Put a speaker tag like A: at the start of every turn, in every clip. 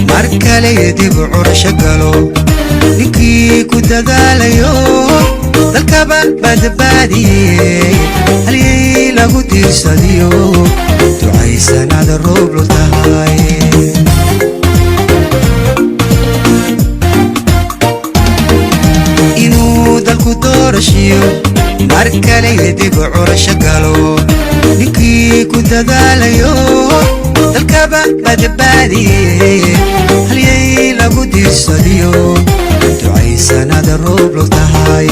A: markale dib u curasho galo ninkii ku dadaalayo dalkaba badbaadiyey haliyey lagu tiirsadiyo ducaysanada roob lu tahay inuu dalku doorashiyo markale dib u curasho galo ninkii ku dadaalayo dalkaba badbaadiyey haliyey lagu tiirsadiyo ducaysanada roob lu tahay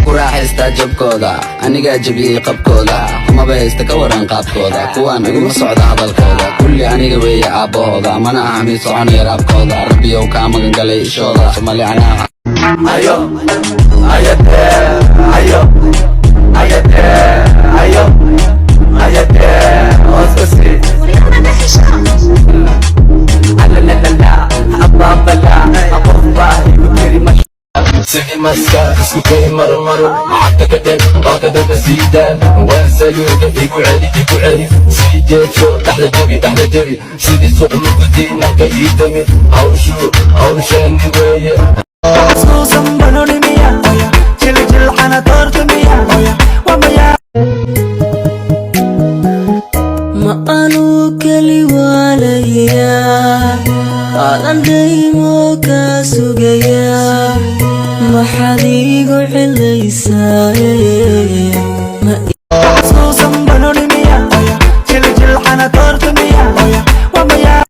B: ku raaxaysta jabkooda aniga jabiyey qabkooda kumaba haysta ka waran qaabkooda kuwaan iguma socda hadalkooda kulli aniga weeye aabbahooda mana aha mid soconaya raabkooda rabbiyow kaa magan galay ishooda somali anaa ayo ayate ayo ayate ayo ayate oskasi
C: سيدي مسكا اسكتي مرمرو حتى كتب غاكدا بزيدان وانسالو يقول علي سيدي شو تحت الجبي سيدي سوق مقدين كي دمي او شاني ويا
D: خصوصا بنوني ميا جل انا طرت ميا وميا ما انو كلي وليا قال دايمو كاسوغيا محاديقو حليسا خصوصا بنوني ميا جل انا طرت ميا وميا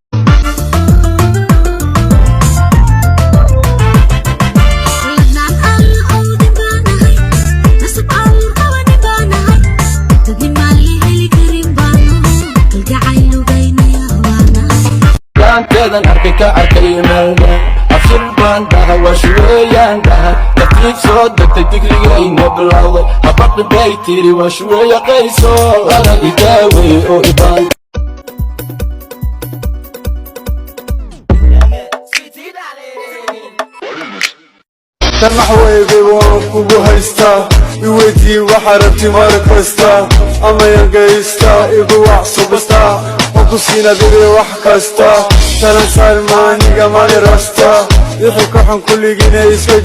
C: كذا نحكيك أركي ملدا أفشل باندها وشوية عندها تكليف صدق تدقلي نبلاوي أبقى بيتي وشوية قيسو أنا بيداوي أو إبان
E: تنحوي بيوانكو هايستا يويتي وحربتي ماركستا أما ينقيستا إيقو وحصوبستا وكسينا ديري وحكستا ترنسا الماني قمالي رستا يحكو حن كل جينا يسوي